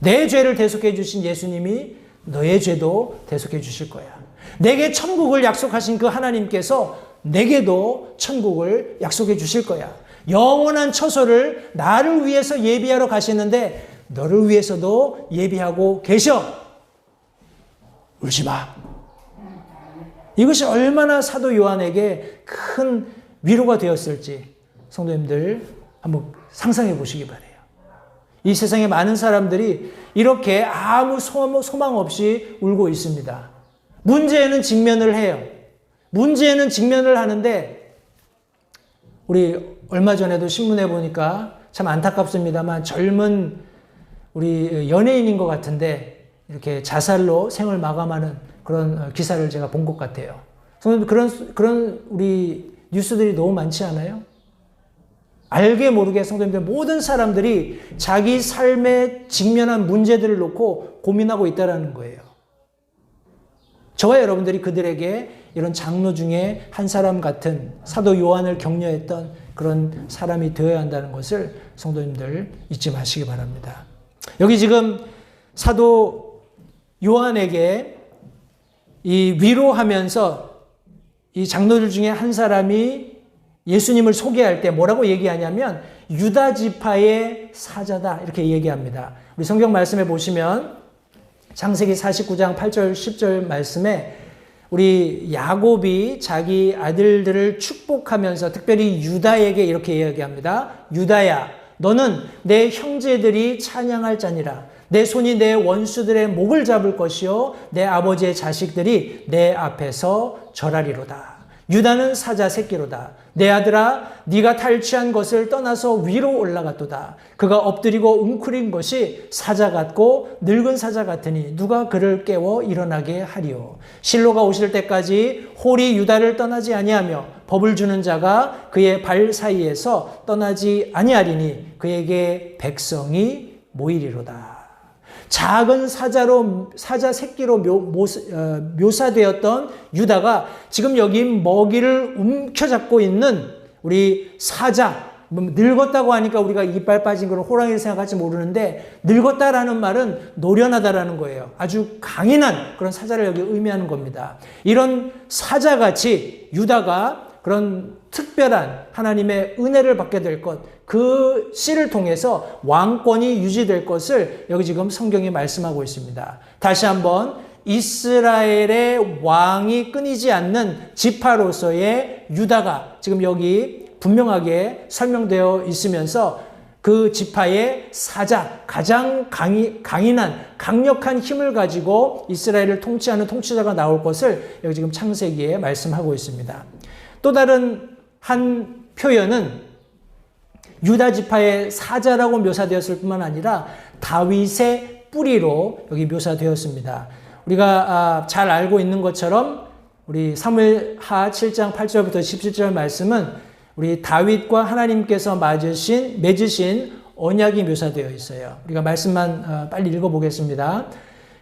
내 죄를 대속해 주신 예수님이 너의 죄도 대속해 주실 거야. 내게 천국을 약속하신 그 하나님께서 내게도 천국을 약속해 주실 거야. 영원한 처소를 나를 위해서 예비하러 가시는데 너를 위해서도 예비하고 계셔. 울지 마. 이것이 얼마나 사도 요한에게 큰 위로가 되었을지 성도님들 한번 상상해 보시기 바라요. 이 세상에 많은 사람들이 이렇게 아무 소망 없이 울고 있습니다. 문제에는 직면을 해요. 문제에는 직면을 하는데 우리 얼마 전에도 신문에 보니까 참 안타깝습니다만 젊은 우리 연예인인 것 같은데 이렇게 자살로 생을 마감하는 그런 기사를 제가 본 것 같아요. 그런 우리 뉴스들이 너무 많지 않아요? 알게 모르게 성도님들 모든 사람들이 자기 삶에 직면한 문제들을 놓고 고민하고 있다는 거예요. 저와 여러분들이 그들에게 이런 장로 중에 한 사람 같은 사도 요한을 격려했던 그런 사람이 되어야 한다는 것을 성도님들 잊지 마시기 바랍니다. 여기 지금 사도 요한에게 이 위로하면서 이 장로들 중에 한 사람이 예수님을 소개할 때 뭐라고 얘기하냐면 유다 지파의 사자다 이렇게 얘기합니다. 우리 성경 말씀에 보시면 창세기 49장 8절 10절 말씀에 우리 야곱이 자기 아들들을 축복하면서 특별히 유다에게 이렇게 이야기합니다. 유다야, 너는 내 형제들이 찬양할 자니라. 내 손이 내 원수들의 목을 잡을 것이요 내 아버지의 자식들이 내 앞에서 절하리로다. 유다는 사자 새끼로다. 내 아들아, 네가 탈취한 것을 떠나서 위로 올라갔도다. 그가 엎드리고 웅크린 것이 사자 같고 늙은 사자 같으니 누가 그를 깨워 일어나게 하리요. 실로가 오실 때까지 홀이 유다를 떠나지 아니하며 법을 주는 자가 그의 발 사이에서 떠나지 아니하리니 그에게 백성이 모이리로다. 작은 사자 새끼로 묘사되었던 유다가 지금 여기 먹이를 움켜잡고 있는 우리 사자, 늙었다고 하니까 우리가 이빨 빠진 그런 호랑이를 생각할지 모르는데 늙었다라는 말은 노련하다라는 거예요. 아주 강인한 그런 사자를 여기 의미하는 겁니다. 이런 사자같이 유다가 그런 특별한 하나님의 은혜를 받게 될 것, 그 씨를 통해서 왕권이 유지될 것을 여기 지금 성경이 말씀하고 있습니다. 다시 한번 이스라엘의 왕이 끊이지 않는 지파로서의 유다가 지금 여기 분명하게 설명되어 있으면서 그 지파의 사자, 가장 강인한 강력한 힘을 가지고 이스라엘을 통치하는 통치자가 나올 것을 여기 지금 창세기에 말씀하고 있습니다. 또 다른 한 표현은 유다 지파의 사자라고 묘사되었을 뿐만 아니라 다윗의 뿌리로 여기 묘사되었습니다. 우리가 잘 알고 있는 것처럼 우리 사무엘하 7장 8절부터 17절 말씀은 우리 다윗과 하나님께서 맺으신 언약이 묘사되어 있어요. 우리가 말씀만 빨리 읽어보겠습니다.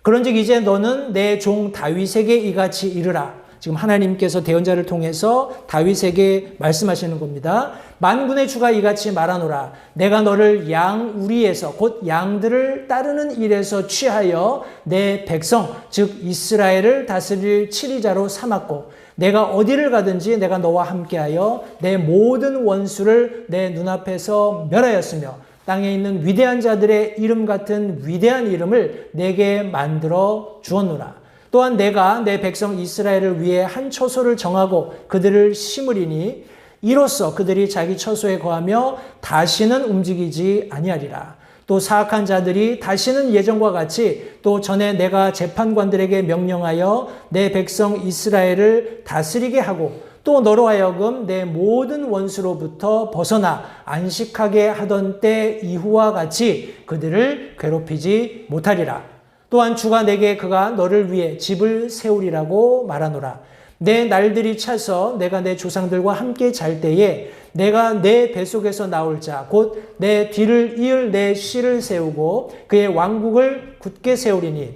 그런즉 이제 너는 내 종 다윗에게 이같이 이르라. 지금 하나님께서 대언자를 통해서 다윗에게 말씀하시는 겁니다. 만군의 주가 이같이 말하노라. 내가 너를 양우리에서 곧 양들을 따르는 일에서 취하여 내 백성 즉 이스라엘을 다스릴 치리자로 삼았고 내가 어디를 가든지 내가 너와 함께하여 내 모든 원수를 내 눈앞에서 멸하였으며 땅에 있는 위대한 자들의 이름 같은 위대한 이름을 내게 만들어 주었노라. 또한 내가 내 백성 이스라엘을 위해 한 처소를 정하고 그들을 심으리니 이로써 그들이 자기 처소에 거하며 다시는 움직이지 아니하리라. 또 사악한 자들이 다시는 예전과 같이 또 전에 내가 재판관들에게 명령하여 내 백성 이스라엘을 다스리게 하고 또 너로 하여금 내 모든 원수로부터 벗어나 안식하게 하던 때 이후와 같이 그들을 괴롭히지 못하리라. 또한 주가 내게 그가 너를 위해 집을 세우리라고 말하노라. 내 날들이 차서 내가 내 조상들과 함께 잘 때에 내가 내 뱃속에서 나올 자 곧 내 뒤를 이을 내 씨를 세우고 그의 왕국을 굳게 세우리니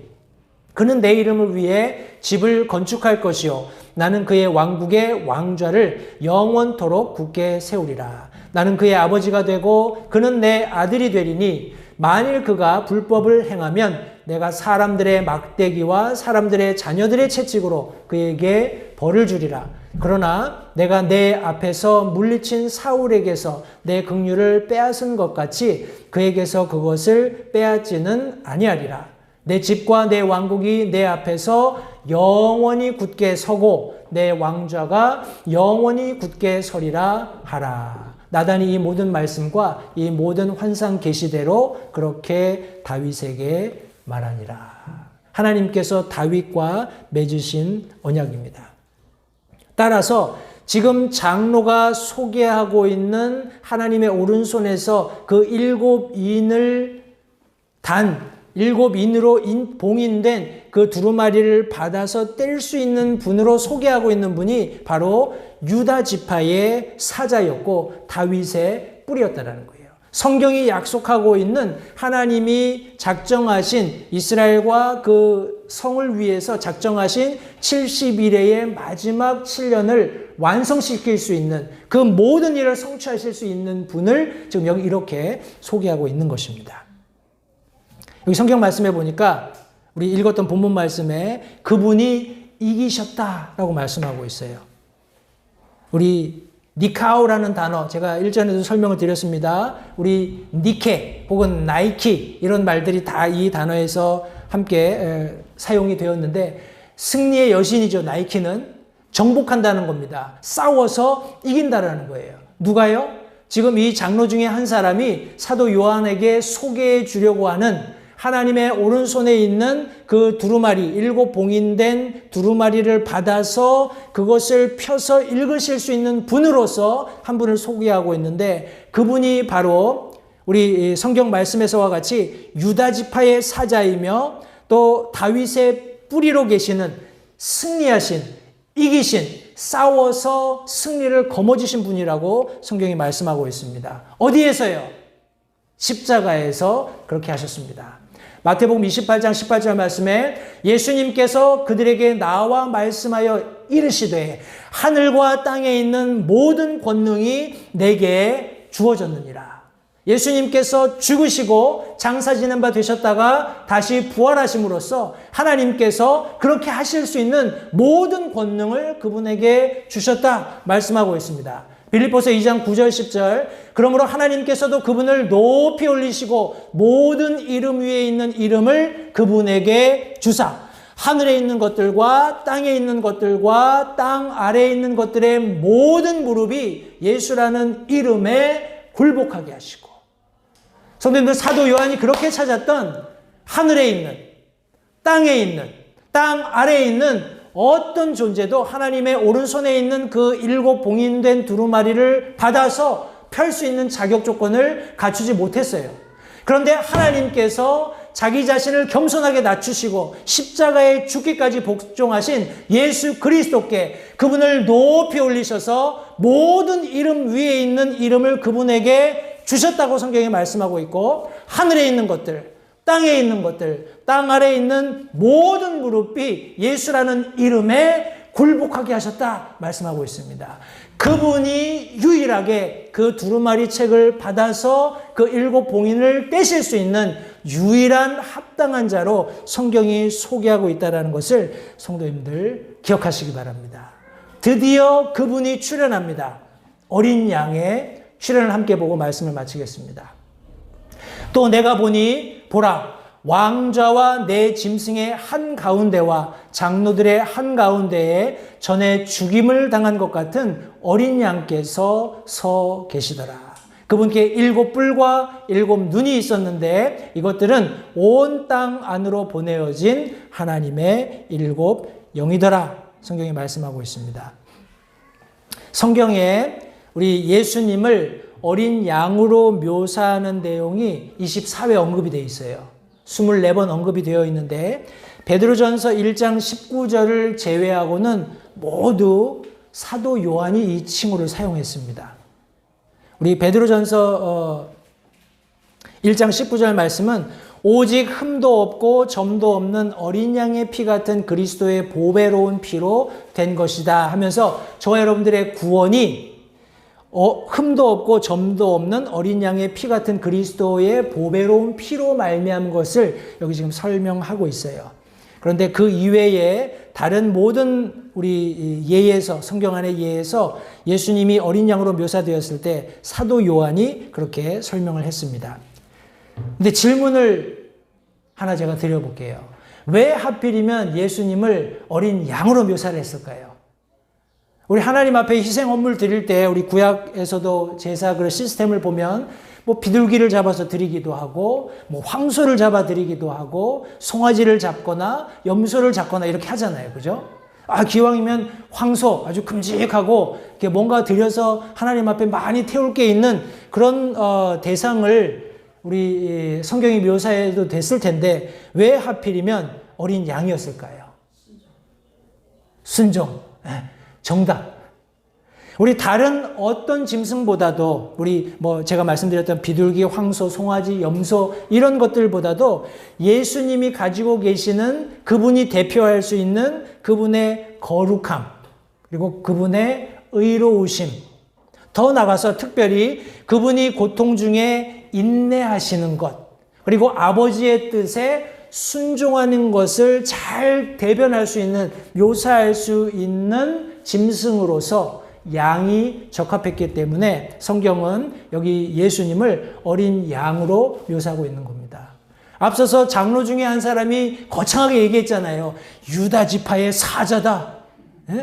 그는 내 이름을 위해 집을 건축할 것이요 나는 그의 왕국의 왕좌를 영원토록 굳게 세우리라. 나는 그의 아버지가 되고 그는 내 아들이 되리니 만일 그가 불법을 행하면 내가 사람들의 막대기와 사람들의 자녀들의 채찍으로 그에게 벌을 주리라. 그러나 내가 내 앞에서 물리친 사울에게서 내 긍휼을 빼앗은 것 같이 그에게서 그것을 빼앗지는 아니하리라. 내 집과 내 왕국이 내 앞에서 영원히 굳게 서고 내 왕좌가 영원히 굳게 서리라 하라. 나단이 이 모든 말씀과 이 모든 환상 계시대로 그렇게 다윗에게 말하니라. 하나님께서 다윗과 맺으신 언약입니다. 따라서 지금 장로가 소개하고 있는 하나님의 오른손에서 그 일곱 인을 일곱 인으로 봉인된 그 두루마리를 받아서 뗄 수 있는 분으로 소개하고 있는 분이 바로 유다 지파의 사자였고 다윗의 뿔이었다라는 거예요. 성경이 약속하고 있는 하나님이 작정하신 이스라엘과 그 성을 위해서 작정하신 70일의 마지막 7년을 완성시킬 수 있는 그 모든 일을 성취하실 수 있는 분을 지금 여기 이렇게 소개하고 있는 것입니다. 여기 성경 말씀에 보니까 우리 읽었던 본문 말씀에 그분이 이기셨다라고 말씀하고 있어요. 우리 니카오라는 단어 제가 일전에도 설명을 드렸습니다. 우리 니케 혹은 나이키 이런 말들이 다 이 단어에서 함께 사용이 되었는데 승리의 여신이죠. 나이키는 정복한다는 겁니다. 싸워서 이긴다라는 거예요. 누가요? 지금 이 장로 중에 한 사람이 사도 요한에게 소개해 주려고 하는 하나님의 오른손에 있는 그 두루마리, 일곱 봉인된 두루마리를 받아서 그것을 펴서 읽으실 수 있는 분으로서 한 분을 소개하고 있는데 그분이 바로 우리 성경 말씀에서와 같이 유다 지파의 사자이며 또 다윗의 뿌리로 계시는 승리하신, 이기신, 싸워서 승리를 거머쥐신 분이라고 성경이 말씀하고 있습니다. 어디에서요? 십자가에서 그렇게 하셨습니다. 마태복음 28장 18절 말씀에 예수님께서 그들에게 나와 말씀하여 이르시되 하늘과 땅에 있는 모든 권능이 내게 주어졌느니라. 예수님께서 죽으시고 장사 지는 바 되셨다가 다시 부활하심으로써 하나님께서 그렇게 하실 수 있는 모든 권능을 그분에게 주셨다 말씀하고 있습니다. 빌립보서 2장 9절 10절 그러므로 하나님께서도 그분을 높이 올리시고 모든 이름 위에 있는 이름을 그분에게 주사 하늘에 있는 것들과 땅에 있는 것들과 땅 아래에 있는 것들의 모든 무릎이 예수라는 이름에 굴복하게 하시고 성도님들 사도 요한이 그렇게 찾았던 하늘에 있는 땅에 있는 땅 아래에 있는 어떤 존재도 하나님의 오른손에 있는 그 일곱 봉인된 두루마리를 받아서 펼 수 있는 자격 조건을 갖추지 못했어요. 그런데 하나님께서 자기 자신을 겸손하게 낮추시고 십자가에 죽기까지 복종하신 예수 그리스도께 그분을 높이 올리셔서 모든 이름 위에 있는 이름을 그분에게 주셨다고 성경이 말씀하고 있고 하늘에 있는 것들 땅에 있는 것들, 땅 아래에 있는 모든 무릎이 예수라는 이름에 굴복하게 하셨다 말씀하고 있습니다. 그분이 유일하게 그 두루마리 책을 받아서 그 7 봉인을 떼실 수 있는 유일한 합당한 자로 성경이 소개하고 있다는 것을 성도님들 기억하시기 바랍니다. 드디어 그분이 출현합니다. 어린 양의 출현을 함께 보고 말씀을 마치겠습니다. 또 내가 보니 보라, 왕좌와 내 짐승의 한가운데와 장로들의 한가운데에 전에 죽임을 당한 것 같은 어린 양께서 서 계시더라. 그분께 7 뿔과 7 눈이 있었는데 이것들은 온 땅 안으로 보내어진 하나님의 7 영이더라. 성경이 말씀하고 있습니다. 성경에 우리 예수님을 어린 양으로 묘사하는 내용이 24회 언급이 되어 있어요. 24번 언급이 되어 있는데 베드로전서 1장 19절을 제외하고는 모두 사도 요한이 이 칭호를 사용했습니다. 우리 베드로전서 1장 19절 말씀은 오직 흠도 없고 점도 없는 어린 양의 피 같은 그리스도의 보배로운 피로 된 것이다 하면서 저와 여러분들의 구원이 흠도 없고 점도 없는 어린 양의 피 같은 그리스도의 보배로운 피로 말미암은 것을 여기 지금 설명하고 있어요. 그런데 그 이외에 다른 모든 우리 예에서, 성경 안의 예에서 예수님이 어린 양으로 묘사되었을 때 사도 요한이 그렇게 설명을 했습니다. 근데 질문을 하나 제가 드려볼게요. 왜 하필이면 예수님을 어린 양으로 묘사를 했을까요? 우리 하나님 앞에 희생 헌물 드릴 때 우리 구약에서도 제사 그 시스템을 보면 뭐 비둘기를 잡아서 드리기도 하고 뭐 황소를 잡아 드리기도 하고 송아지를 잡거나 염소를 잡거나 이렇게 하잖아요. 그죠? 기왕이면 황소 아주 큼직하고 이렇게 뭔가 드려서 하나님 앞에 많이 태울 게 있는 그런 대상을 우리 성경이 묘사해도 됐을 텐데 왜 하필이면 어린 양이었을까요? 순종. 정답. 우리 다른 어떤 짐승보다도 우리 제가 말씀드렸던 비둘기, 황소, 송아지, 염소 이런 것들보다도 예수님이 가지고 계시는 그분이 대표할 수 있는 그분의 거룩함 그리고 그분의 의로우심 더 나아가서 특별히 그분이 고통 중에 인내하시는 것 그리고 아버지의 뜻에 순종하는 것을 잘 대변할 수 있는 묘사할 수 있는 짐승으로서 양이 적합했기 때문에 성경은 여기 예수님을 어린 양으로 묘사하고 있는 겁니다. 앞서서 장로 중에 한 사람이 거창하게 얘기했잖아요. 유다 지파의 사자다.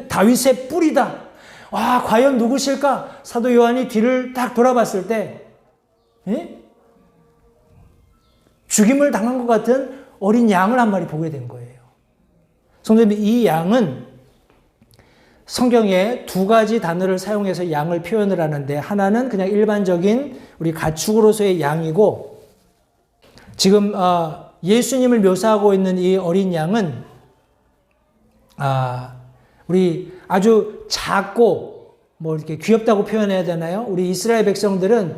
다윗의 뿔이다. 와, 과연 누구실까? 사도 요한이 뒤를 딱 돌아봤을 때 죽임을 당한 것 같은 어린 양을 한 마리 보게 된 거예요. 성도님, 이 양은 성경에 2가지 단어를 사용해서 양을 표현을 하는데 하나는 그냥 일반적인 우리 가축으로서의 양이고 지금 예수님을 묘사하고 있는 이 어린 양은 우리 아주 작고 이렇게 귀엽다고 표현해야 되나요? 우리 이스라엘 백성들은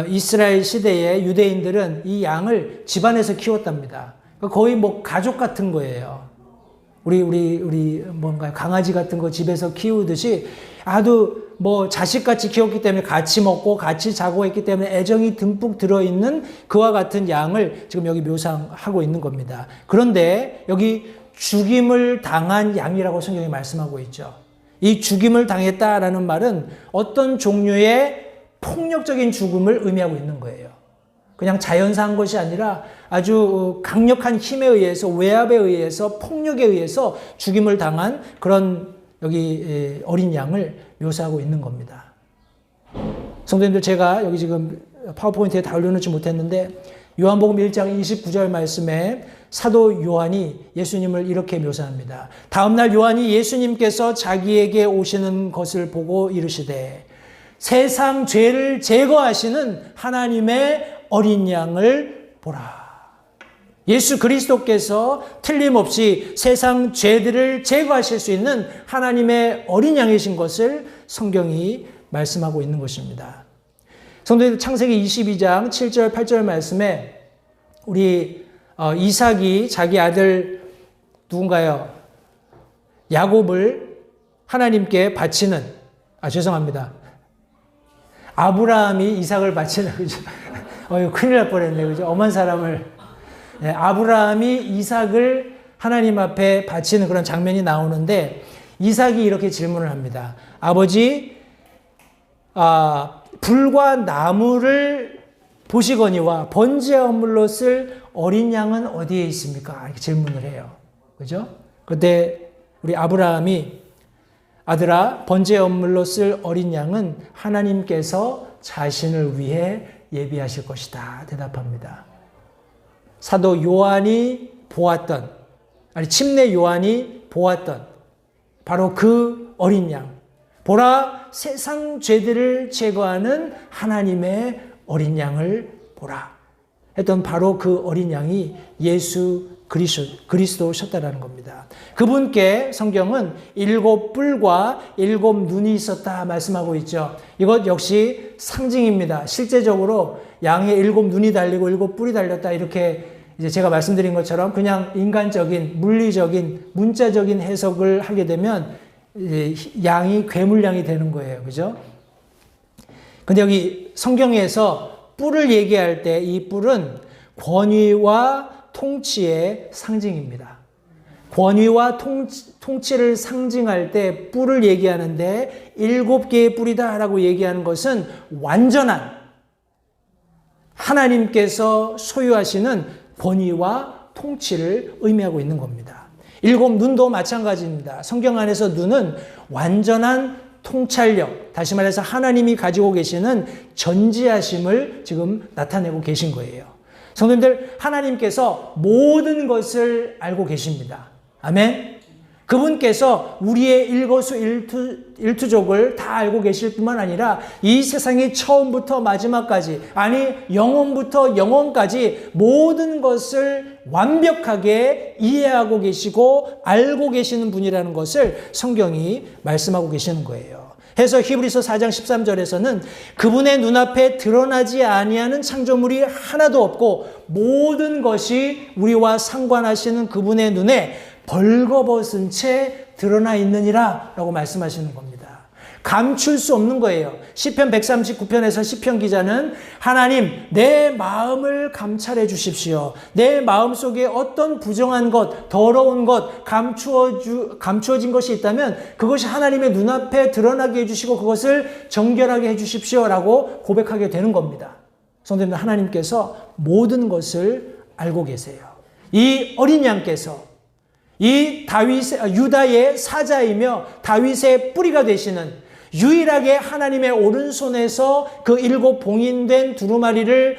이스라엘 시대의 유대인들은 이 양을 집안에서 키웠답니다. 거의 가족 같은 거예요. 우리 뭔가 강아지 같은 거 집에서 키우듯이 아주 자식같이 키웠기 때문에 같이 먹고 같이 자고 했기 때문에 애정이 듬뿍 들어있는 그와 같은 양을 지금 여기 묘사하고 있는 겁니다. 그런데 여기 죽임을 당한 양이라고 성경이 말씀하고 있죠. 이 죽임을 당했다라는 말은 어떤 종류의 폭력적인 죽음을 의미하고 있는 거예요. 그냥 자연사한 것이 아니라 아주 강력한 힘에 의해서 외압에 의해서 폭력에 의해서 죽임을 당한 그런 여기 어린 양을 묘사하고 있는 겁니다. 성도님들 제가 여기 지금 파워포인트에 다 올려놓지 못했는데 요한복음 1장 29절 말씀에 사도 요한이 예수님을 이렇게 묘사합니다. 다음날 요한이 예수님께서 자기에게 오시는 것을 보고 이르시되 세상 죄를 제거하시는 하나님의 어린 양을 보라. 예수 그리스도께서 틀림없이 세상 죄들을 제거하실 수 있는 하나님의 어린 양이신 것을 성경이 말씀하고 있는 것입니다. 성도들 창세기 22장 7절 8절 말씀에 우리 이삭이 자기 아들 누군가요? 야곱을 하나님께 바치는, 죄송합니다. 아브라함이 이삭을 바치는, 그죠? 큰일 날 뻔했네, 그죠? 엄한 사람을. 네, 아브라함이 이삭을 하나님 앞에 바치는 그런 장면이 나오는데, 이삭이 이렇게 질문을 합니다. 아버지, 불과 나무를 보시거니와 번제 헌물로 쓸 어린 양은 어디에 있습니까? 이렇게 질문을 해요. 그죠? 그때 우리 아브라함이 아들아, 번제 헌물로 쓸 어린 양은 하나님께서 자신을 위해 예비하실 것이다. 대답합니다. 사도 요한이 보았던, 침례 요한이 보았던 바로 그 어린 양. 보라, 세상 죄들을 제거하는 하나님의 어린 양을 보라. 했던 바로 그 어린 양이 예수 그리스도셨다라는 겁니다. 그분께 성경은 7뿔과 7눈이 있었다 말씀하고 있죠. 이것 역시 상징입니다. 실제적으로 양에 7눈이 달리고 7뿔이 달렸다 이렇게 이제 제가 말씀드린 것처럼 그냥 인간적인, 물리적인, 문자적인 해석을 하게 되면 양이 괴물양이 되는 거예요. 그죠? 근데 여기 성경에서 뿔을 얘기할 때 이 뿔은 권위와 통치의 상징입니다. 권위와 통치를 상징할 때 뿔을 얘기하는데 7개의 뿔이다라고 얘기하는 것은 완전한 하나님께서 소유하시는 권위와 통치를 의미하고 있는 겁니다. 7눈도 마찬가지입니다. 성경 안에서 눈은 완전한 통찰력, 다시 말해서 하나님이 가지고 계시는 전지하심을 지금 나타내고 계신 거예요. 성도님들, 하나님께서 모든 것을 알고 계십니다. 아멘. 그분께서 우리의 일거수일투족을 다 알고 계실 뿐만 아니라 이 세상의 처음부터 마지막까지, 아니 영원부터 영원까지 모든 것을 완벽하게 이해하고 계시고 알고 계시는 분이라는 것을 성경이 말씀하고 계시는 거예요. 해서 히브리서 4장 13절에서는 그분의 눈앞에 드러나지 아니하는 창조물이 하나도 없고 모든 것이 우리와 상관하시는 그분의 눈에 벌거벗은 채 드러나 있느니라 라고 말씀하시는 겁니다. 감출 수 없는 거예요. 시편 139편에서 시편 기자는 하나님, 내 마음을 감찰해 주십시오. 내 마음속에 어떤 부정한 것, 더러운 것, 감추어진 것이 있다면 그것이 하나님의 눈앞에 드러나게 해주시고 그것을 정결하게 해주십시오 라고 고백하게 되는 겁니다. 성도님들, 하나님께서 모든 것을 알고 계세요. 이 어린 양께서 이 유다의 사자이며 다윗의 뿌리가 되시는 유일하게 하나님의 오른손에서 그 7 봉인된 두루마리를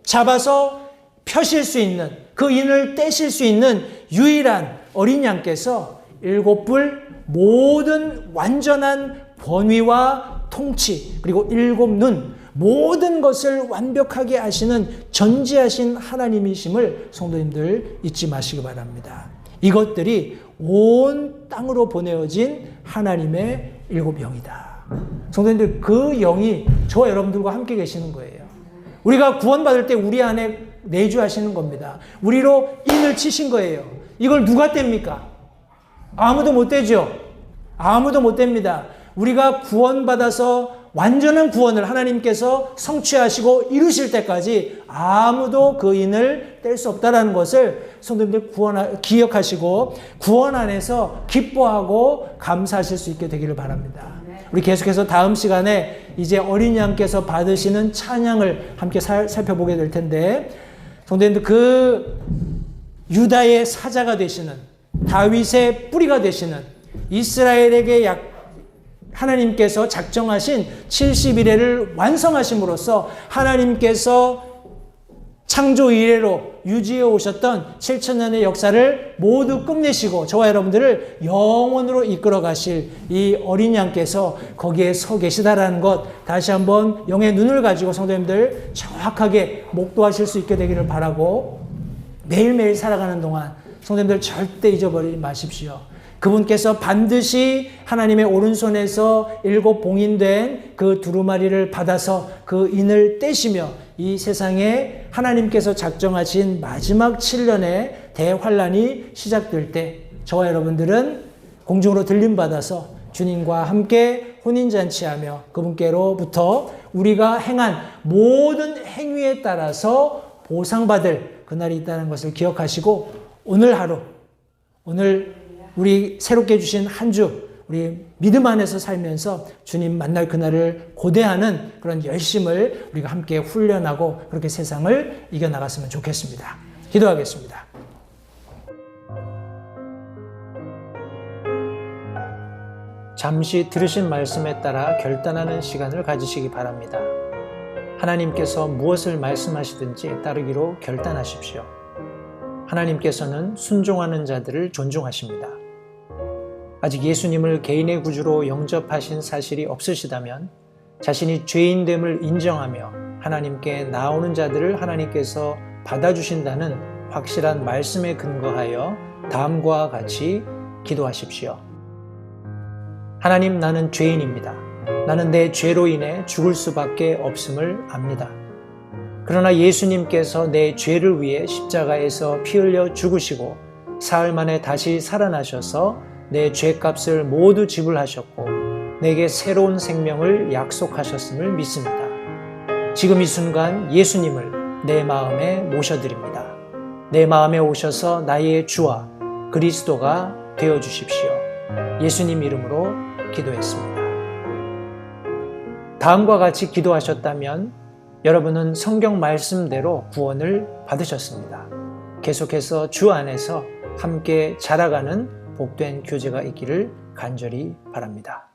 잡아서 펴실 수 있는, 그 인을 떼실 수 있는 유일한 어린 양께서 7뿔 모든 완전한 권위와 통치, 그리고 7눈 모든 것을 완벽하게 아시는 전지하신 하나님이심을 성도님들 잊지 마시기 바랍니다. 이것들이 온 땅으로 보내어진 하나님의 7영이다. 성도님들, 그 영이 저와 여러분들과 함께 계시는 거예요. 우리가 구원받을 때 우리 안에 내주하시는 겁니다. 우리로 인을 치신 거예요. 이걸 누가 뗍니까? 아무도 못 떼죠. 아무도 못 뗍니다. 우리가 구원받아서 완전한 구원을 하나님께서 성취하시고 이루실 때까지 아무도 그 인을 뗄 수 없다는 것을 성도님들 기억하시고 구원 안에서 기뻐하고 감사하실 수 있게 되기를 바랍니다. 우리 계속해서 다음 시간에 이제 어린 양께서 받으시는 찬양을 함께 살펴보게 될 텐데, 성도님들, 그 유다의 사자가 되시는, 다윗의 뿌리가 되시는, 이스라엘에게 하나님께서 작정하신 70일을 완성하심으로써 하나님께서 창조 이래로 유지해 오셨던 7,000년의 역사를 모두 끝내시고 저와 여러분들을 영원으로 이끌어 가실 이 어린 양께서 거기에 서 계시다라는 것, 다시 한번 영의 눈을 가지고 성도님들 정확하게 목도하실 수 있게 되기를 바라고, 매일매일 살아가는 동안 성도님들 절대 잊어버리지 마십시오. 그분께서 반드시 하나님의 오른손에서 7 봉인된 그 두루마리를 받아서 그 인을 떼시며 이 세상에 하나님께서 작정하신 마지막 7년의 대환란이 시작될 때 저와 여러분들은 공중으로 들림받아서 주님과 함께 혼인잔치하며 그분께로부터 우리가 행한 모든 행위에 따라서 보상받을 그날이 있다는 것을 기억하시고 오늘 하루, 오늘 우리 새롭게 주신 한 주, 우리 믿음 안에서 살면서 주님 만날 그날을 고대하는 그런 열심을 우리가 함께 훈련하고 그렇게 세상을 이겨나갔으면 좋겠습니다. 기도하겠습니다. 잠시 들으신 말씀에 따라 결단하는 시간을 가지시기 바랍니다. 하나님께서 무엇을 말씀하시든지 따르기로 결단하십시오. 하나님께서는 순종하는 자들을 존중하십니다. 아직 예수님을 개인의 구주로 영접하신 사실이 없으시다면 자신이 죄인됨을 인정하며 하나님께 나오는 자들을 하나님께서 받아주신다는 확실한 말씀에 근거하여 다음과 같이 기도하십시오. 하나님, 나는 죄인입니다. 나는 내 죄로 인해 죽을 수밖에 없음을 압니다. 그러나 예수님께서 내 죄를 위해 십자가에서 피 흘려 죽으시고 사흘 만에 다시 살아나셔서 내 죄값을 모두 지불하셨고 내게 새로운 생명을 약속하셨음을 믿습니다. 지금 이 순간 예수님을 내 마음에 모셔드립니다. 내 마음에 오셔서 나의 주와 그리스도가 되어주십시오. 예수님 이름으로 기도했습니다. 다음과 같이 기도하셨다면 여러분은 성경 말씀대로 구원을 받으셨습니다. 계속해서 주 안에서 함께 자라가는 복된 교제가 있기를 간절히 바랍니다.